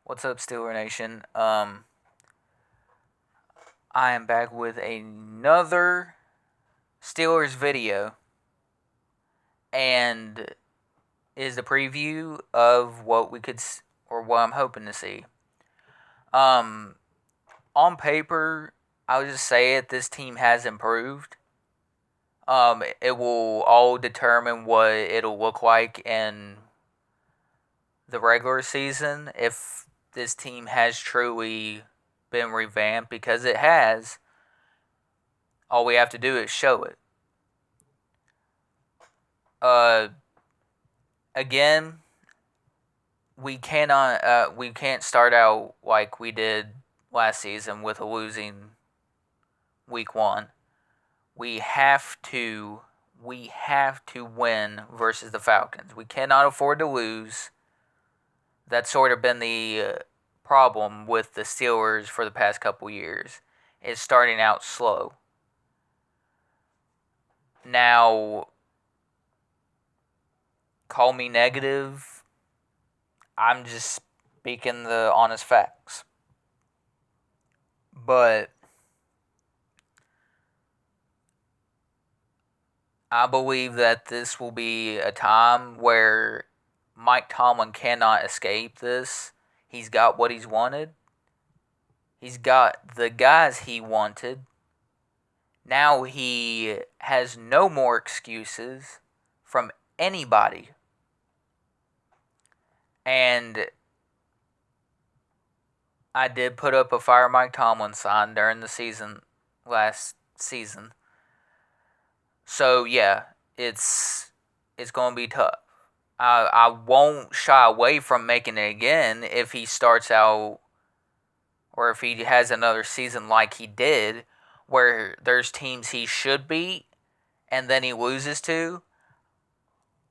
What's up, Steeler Nation? I am back with another Steelers video, and is the preview of what we could or what I'm hoping to see. Um, on paper, I'll just say it. This team has improved. It will all determine what it'll look like in the regular season if this team has truly been revamped, because it has. All we have to do is show it. Uh, Again, we can't start out like we did last season with a losing week one. We have to win versus the Falcons. We cannot afford to lose. That's sort of been the problem with the Steelers for the past couple years. Is starting out slow. Now, call me negative. I'm just speaking the honest facts. But I believe that this will be a time where Mike Tomlin cannot escape this. He's got what he's wanted. He's got the guys he wanted. Now he has no more excuses from anybody. And I did put up a Fire Mike Tomlin sign during the season, last season. So yeah, it's going to be tough. I won't shy away from making it again if he starts out, or if he has another season like he did, where there's teams he should beat and then he loses to.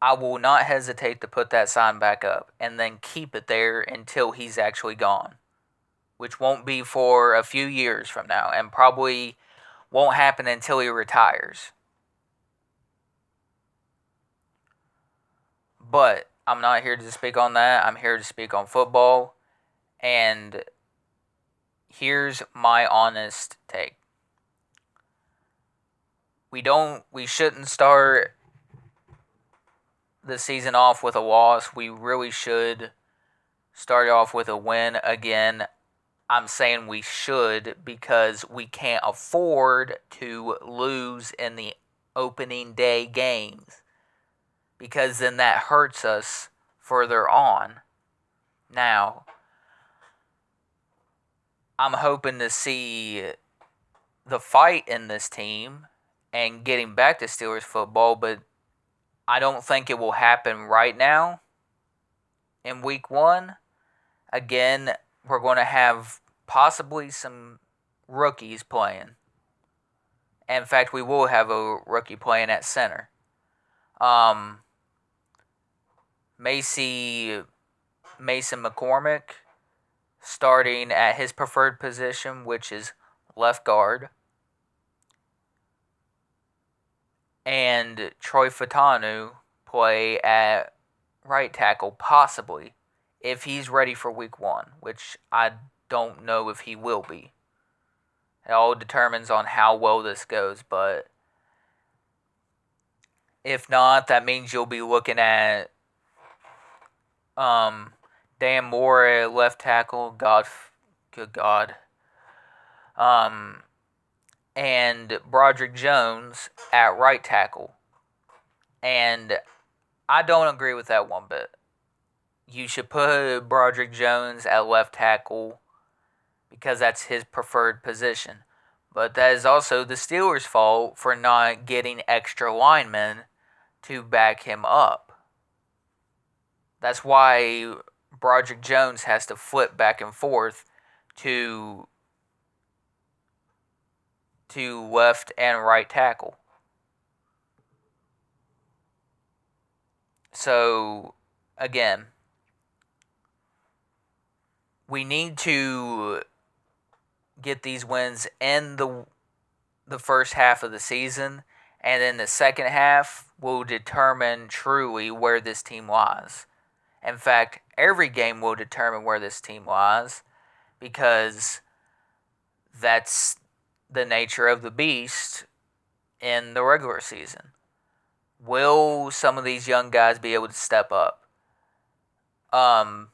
I will not hesitate to put that sign back up and then keep it there until he's actually gone, which won't be for a few years from now, and probably won't happen until he retires. But I'm not here to speak on that. I'm here to speak on football. And here's my honest take. We shouldn't start the season off with a loss. We really should start off with a win. Again, I'm saying we should because we can't afford to lose in the opening day games, because then that hurts us further on. Now, I'm hoping to see the fight in this team and getting back to Steelers football, but I don't think it will happen right now in week one. Again, we're going to have possibly some rookies playing. In fact, we will have a rookie playing at center. Mason McCormick starting at his preferred position, which is left guard. And Troy Fautanu play at right tackle, possibly, if he's ready for week one, which I don't know if he will be. It all determines on how well this goes, but if not, that means you'll be looking at Dan Moore at left tackle. Good God. And Broderick Jones at right tackle. And I don't agree with that one bit. You should put Broderick Jones at left tackle because that's his preferred position. But that is also the Steelers' fault for not getting extra linemen to back him up. That's why Broderick Jones has to flip back and forth to left and right tackle. So, again, we need to get these wins in the first half of the season, and then the second half will determine truly where this team lies. In fact, every game will determine where this team lies, because that's the nature of the beast in the regular season. Will some of these young guys be able to step up? I'm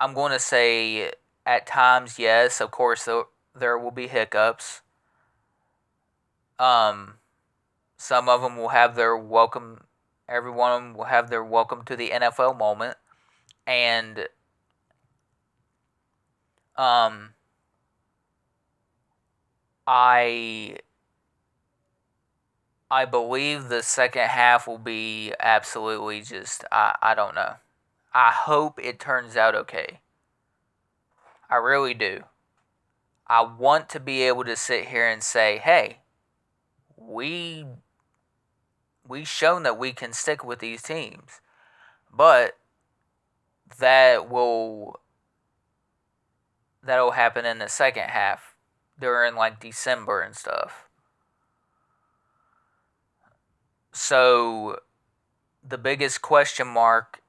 going to say at times, yes. Of course, there will be hiccups. Some of them will have their welcome. Every one of them will have their welcome to the NFL moment, and I believe the second half will be absolutely just I don't know. I hope it turns out okay. I really do. I want to be able to sit here and say, "Hey, we we've shown that we can stick with these teams." But that'll happen in the second half during like December and stuff. So the biggest question mark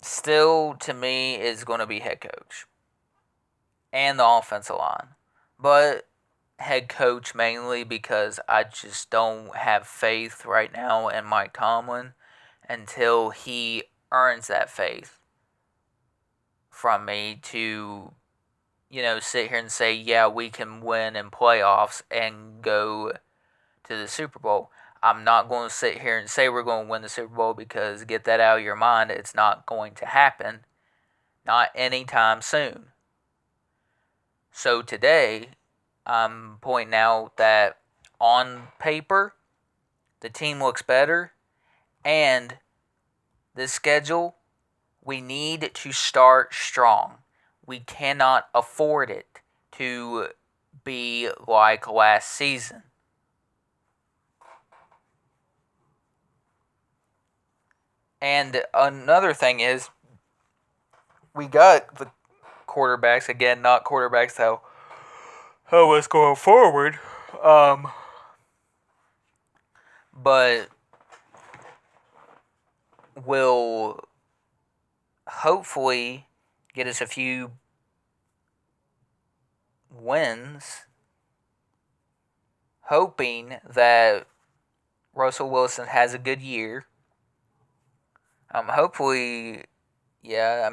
still to me is going to be head coach and the offensive line. But head coach mainly because I just don't have faith right now in Mike Tomlin until he earns that faith from me to, sit here and say, yeah, we can win in playoffs and go to the Super Bowl. I'm not going to sit here and say we're going to win the Super Bowl, because get that out of your mind. It's not going to happen. Not anytime soon. So today, I'm pointing out that on paper, the team looks better, and the schedule, we need to start strong. We cannot afford it to be like last season. And another thing is, we got the quarterbacks, again, not quarterbacks how us going forward, but will hopefully get us a few wins, hoping that Russell Wilson has a good year. Hopefully, yeah,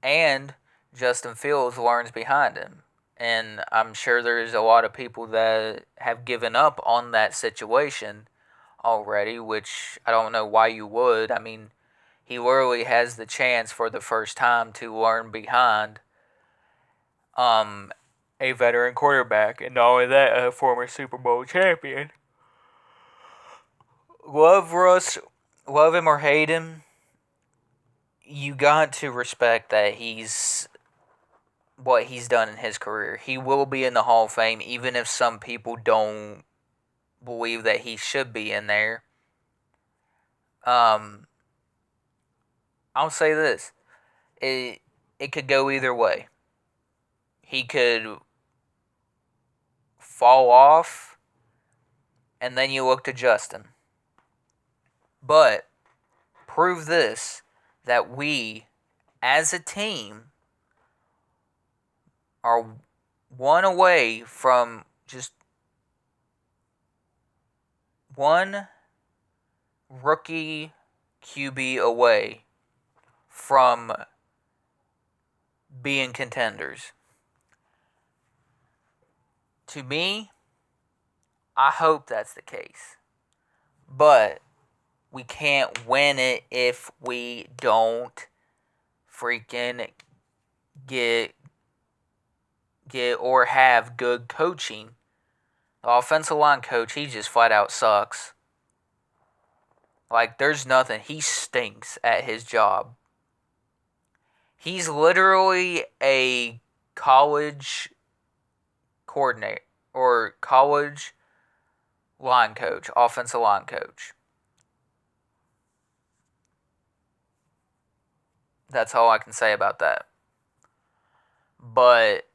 and Justin Fields learns behind him. And I'm sure there's a lot of people that have given up on that situation already, which I don't know why you would. He literally has the chance for the first time to learn behind a veteran quarterback, and not only that, a former Super Bowl champion. Love Russ, love him or hate him, you got to respect that what he's done in his career. He will be in the Hall of Fame, even if some people don't believe that he should be in there. I'll say this. It could go either way. He could fall off, and then you look to Justin. But prove this, that we, as a team, are one away from just one rookie QB away from being contenders. To me, I hope that's the case. But we can't win it if we don't freaking get or have good coaching. The offensive line coach, he just flat out sucks. Like, there's nothing. He stinks at his job. He's literally a college coordinator or college line coach, offensive line coach. That's all I can say about that. But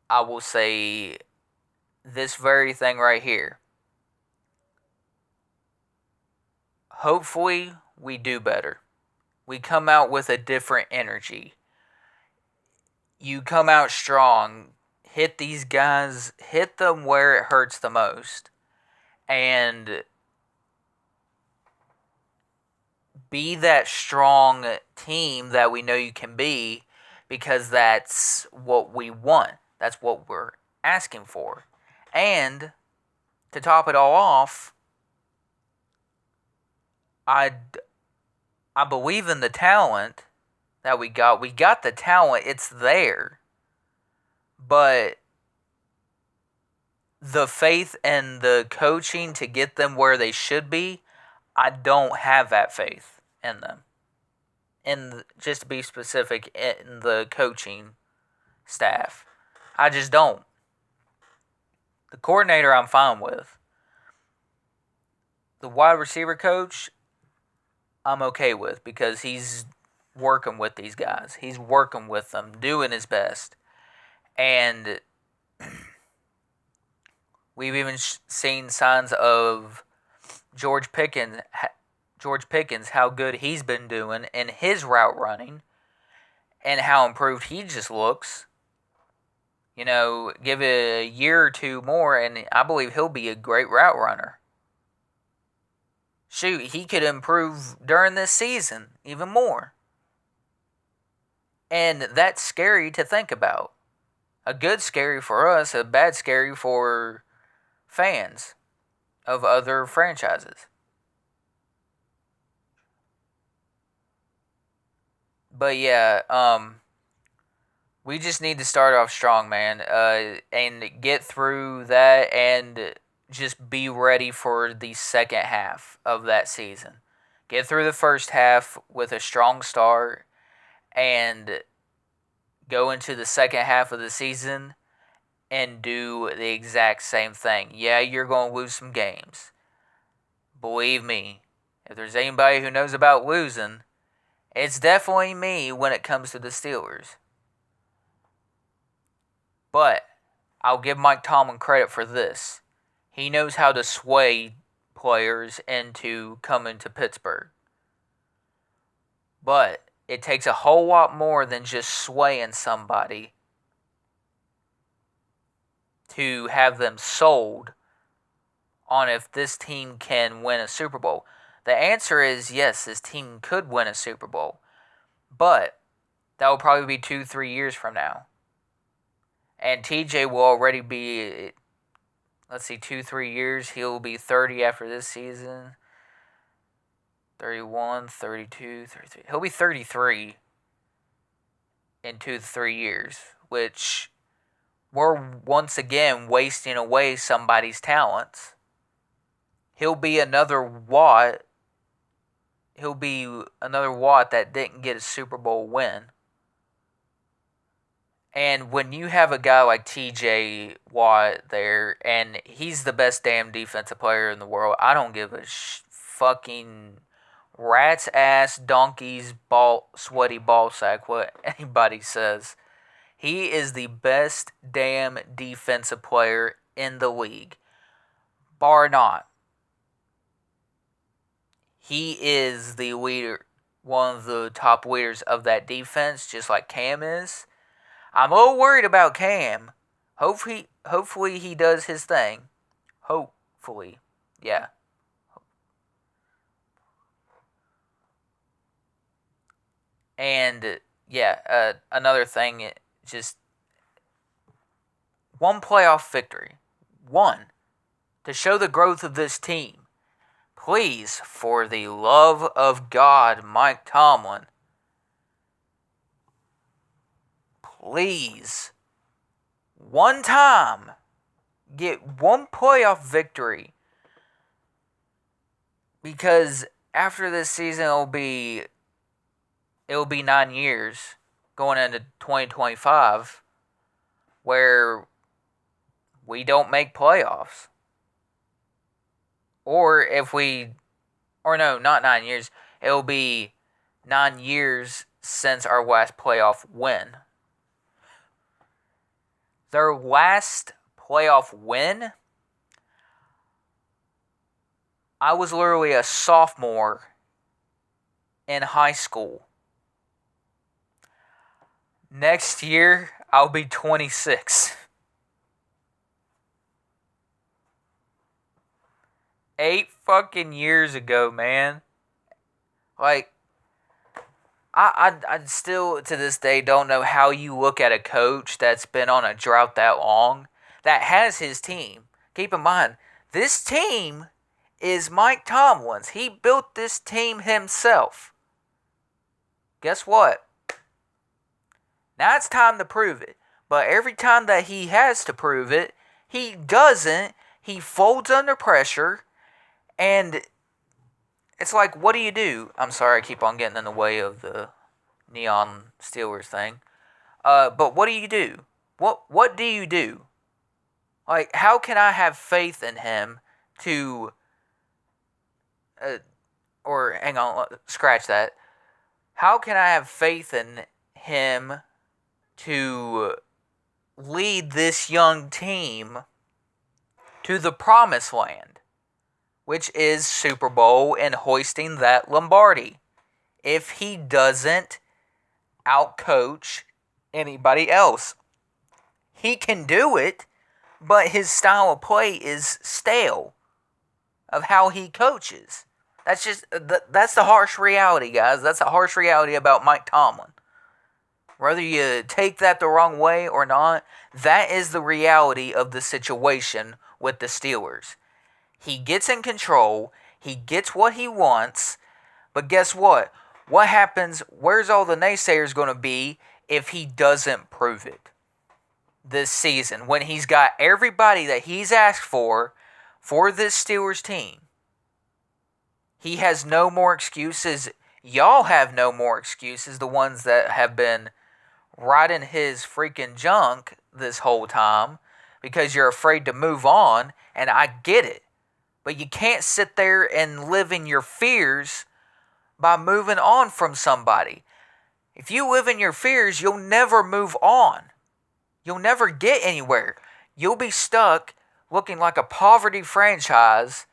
I will say this very thing right here. Hopefully, we do better. we come out with a different energy. You come out strong, hit these guys, hit them where it hurts the most, and be that strong team that we know you can be, because that's what we want. That's what we're asking for. And to top it all off, I believe in the talent that we got. We got the talent, it's there. But the faith and the coaching to get them where they should be, I don't have that faith in them. And just to be specific, in the coaching staff, I just don't. The coordinator I'm fine with. The wide receiver coach, I'm okay with, because he's working with these guys. He's working with them, doing his best. And we've even seen signs of George Pickens, how good he's been doing in his route running, and how improved he just looks. You know, give it a year or two more, and I believe he'll be a great route runner. Shoot, he could improve during this season even more. And that's scary to think about. A good scary for us, a bad scary for fans of other franchises. But yeah, we just need to start off strong, man, and get through that, and just be ready for the second half of that season. Get through the first half with a strong start, and go into the second half of the season and do the exact same thing. Yeah, you're going to lose some games. Believe me, if there's anybody who knows about losing, it's definitely me when it comes to the Steelers. But I'll give Mike Tomlin credit for this. He knows how to sway players into coming to Pittsburgh. But it takes a whole lot more than just swaying somebody to have them sold on if this team can win a Super Bowl. The answer is yes, this team could win a Super Bowl. But that will probably be 2-3 years from now. And TJ will already be, 2-3 years. He'll be 30 after this season. 31, 32, 33. He'll be 33 in 2 to 3 years, which we're once again wasting away somebody's talents. He'll be another Watt. He'll be another Watt that didn't get a Super Bowl win. And when you have a guy like TJ Watt there, and he's the best damn defensive player in the world, I don't give a fucking rat's ass, donkey's sweaty ball sack what anybody says. He is the best damn defensive player in the league, bar not. He is the leader, one of the top leaders of that defense, just like Cam is. I'm a little worried about Cam. Hopefully he does his thing. Hopefully. Yeah. And yeah, another thing, just one playoff victory. One. To show the growth of this team. Please, for the love of God, Mike Tomlin, please, one time, get one playoff victory. Because after this season, it'll be 9 years going into 2025 where we don't make playoffs. Not 9 years. It'll be 9 years since our last playoff win. Their last playoff win, I was literally a sophomore in high school. Next year, I'll be 26. 8 fucking years ago, man. Like, I still, to this day, don't know how you look at a coach that's been on a drought that long, that has his team. Keep in mind, this team is Mike Tomlin's. He built this team himself. Guess what? Now it's time to prove it. But every time that he has to prove it, he doesn't. He folds under pressure. And it's like, what do you do? I'm sorry, I keep on getting in the way of the Neon Steelers thing. But what do you do? What do you do? Like, how can I have faith in him to... or, hang on, scratch that. How can I have faith in him to lead this young team to the promised land, which is Super Bowl and hoisting that Lombardi, if he doesn't outcoach anybody else? He can do it, but his style of play is stale of how he coaches. That's the harsh reality, guys. That's the harsh reality about Mike Tomlin. Whether you take that the wrong way or not, that is the reality of the situation with the Steelers. He gets in control, he gets what he wants, but guess what? What happens, where's all the naysayers going to be if he doesn't prove it this season, when he's got everybody that he's asked for this Steelers team? He has no more excuses. Y'all have no more excuses, the ones that have been riding his freaking junk this whole time, because you're afraid to move on, and I get it. But you can't sit there and live in your fears by moving on from somebody. If you live in your fears, you'll never move on. You'll never get anywhere. You'll be stuck looking like a poverty franchise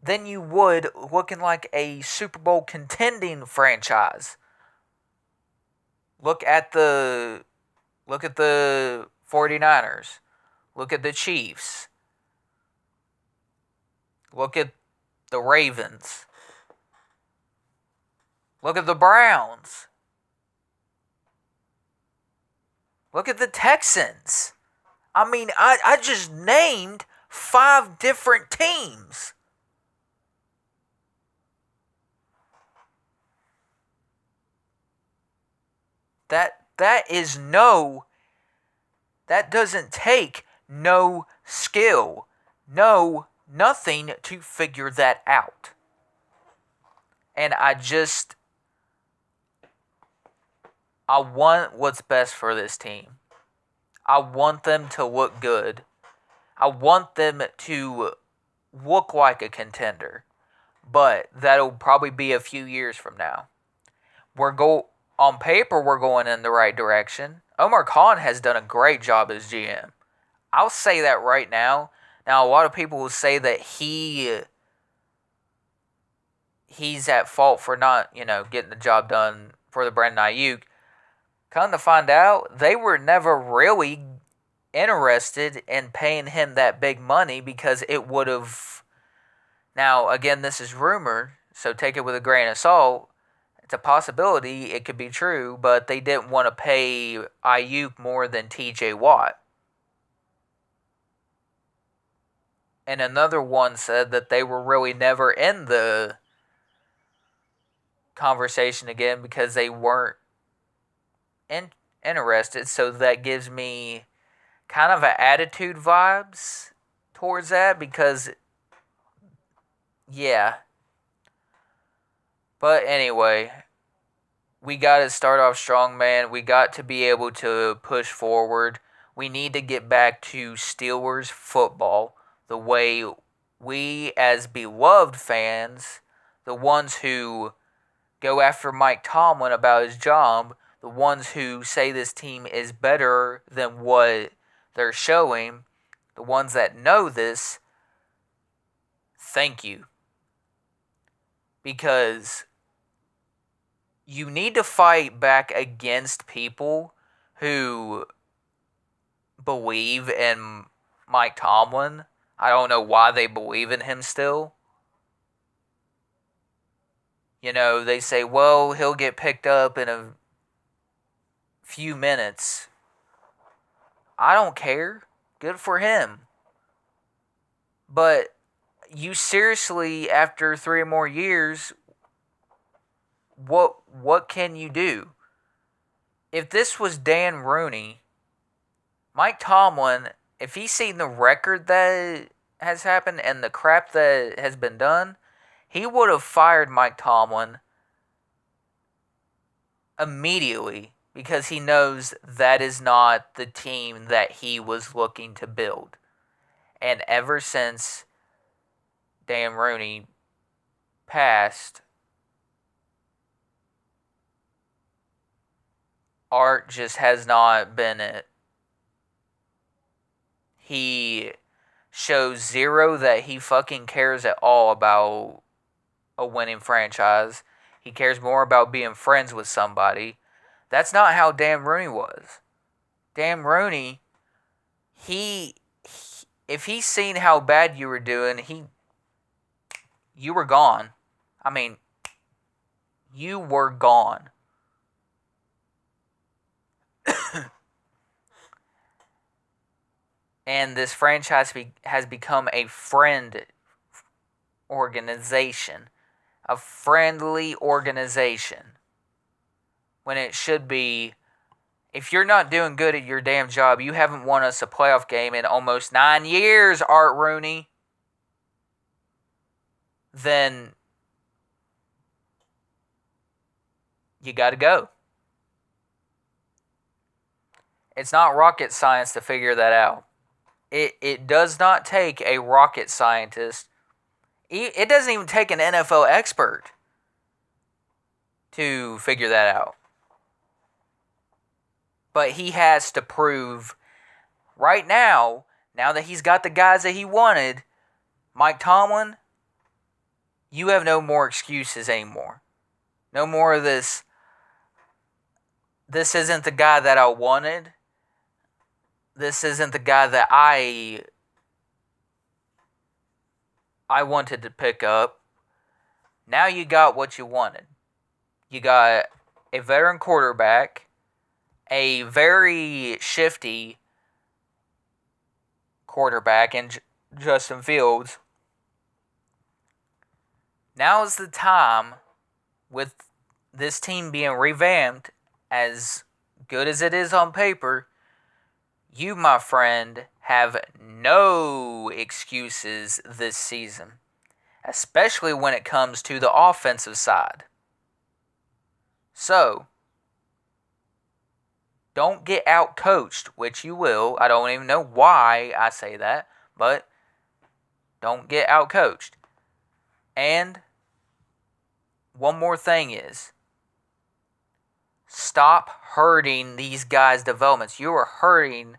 than you would looking like a Super Bowl contending franchise. Look at the 49ers. Look at the Chiefs. Look at the Ravens. Look at the Browns. Look at the Texans. I mean, I just named 5 different teams. That doesn't take no skill, no nothing to figure that out. And I want what's best for this team. I want them to look good. I want them to look like a contender. But that'll probably be a few years from now. On paper, we're going in the right direction. Omar Khan has done a great job as GM. I'll say that right now. Now, a lot of people will say that he's at fault for not, getting the job done for the Brandon Ayuk. Come to find out, they were never really interested in paying him that big money, because it would have... Now, again, this is rumored, so take it with a grain of salt. It's a possibility, it could be true, but they didn't want to pay Ayuk more than TJ Watt. And another one said that they were really never in the conversation again because they weren't interested. So that gives me kind of an attitude vibes towards that, because, yeah. But anyway, we got to start off strong, man. We got to be able to push forward. We need to get back to Steelers football the way we, as beloved fans, the ones who go after Mike Tomlin about his job, the ones who say this team is better than what they're showing, the ones that know this, thank you. Because you need to fight back against people who believe in Mike Tomlin. I don't know why they believe in him still. You know, they say, well, he'll get picked up in a few minutes. I don't care. Good for him. But you seriously, after 3 more years, what can you do? If this was Dan Rooney, Mike Tomlin, if he's seen the record that has happened and the crap that has been done, he would have fired Mike Tomlin immediately because he knows that is not the team that he was looking to build. And ever since Dan Rooney passed, Art just has not been it. He shows zero that he fucking cares at all about a winning franchise. He cares more about being friends with somebody. That's not how Dan Rooney was. Dan Rooney, if he's seen how bad you were doing, you were gone. I mean, you were gone. And this franchise has become a friend organization. A friendly organization. When it should be, if you're not doing good at your damn job, you haven't won us a playoff game in almost 9 years, Art Rooney, then you got to go. It's not rocket science to figure that out. It does not take a rocket scientist. It doesn't even take an NFL expert to figure that out. But he has to prove right now that he's got the guys that he wanted, Mike Tomlin, you have no more excuses anymore. No more of this. This isn't the guy that I wanted. This isn't the guy that I wanted to pick up. Now you got what you wanted. You got a veteran quarterback, a very shifty quarterback in Justin Fields. Now is the time, with this team being revamped, as good as it is on paper, you, my friend, have no excuses this season, especially when it comes to the offensive side. So, don't get out-coached, which you will. I don't even know why I say that, but don't get out-coached. And one more thing is, stop hurting these guys' developments. You are hurting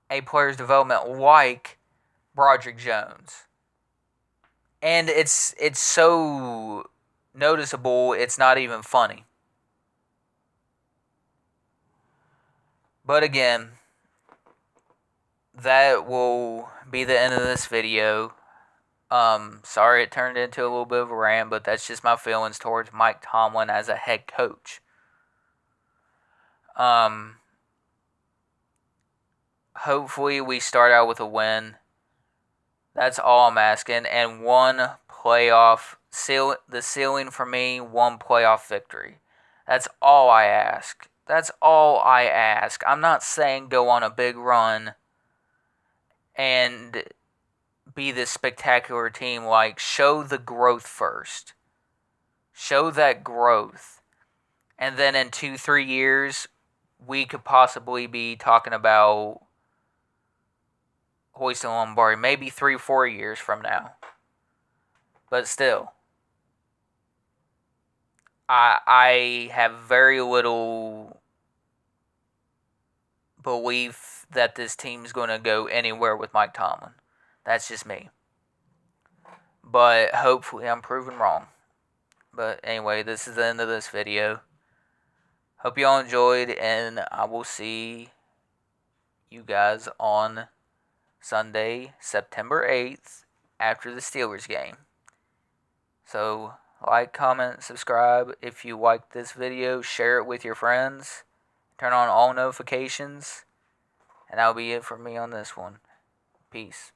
a player's development like Broderick Jones. And it's so noticeable, it's not even funny. But again, that will be the end of this video. Sorry it turned into a little bit of a rant, but that's just my feelings towards Mike Tomlin as a head coach. Hopefully we start out with a win. That's all I'm asking. And one playoff, the ceiling for me, one playoff victory. That's all I ask. That's all I ask. I'm not saying go on a big run and be this spectacular team. Like, show the growth first. Show that growth. And then in 2-3 years, we could possibly be talking about hoisting Lombardi. Maybe 3-4 years from now. But still, I have very little belief that this team's going to go anywhere with Mike Tomlin. That's just me. But hopefully I'm proven wrong. But anyway, this is the end of this video. Hope you all enjoyed, and I will see you guys on Sunday, September 8th, after the Steelers game. So, like, comment, subscribe. If you like this video, share it with your friends. Turn on all notifications. And that'll be it for me on this one. Peace.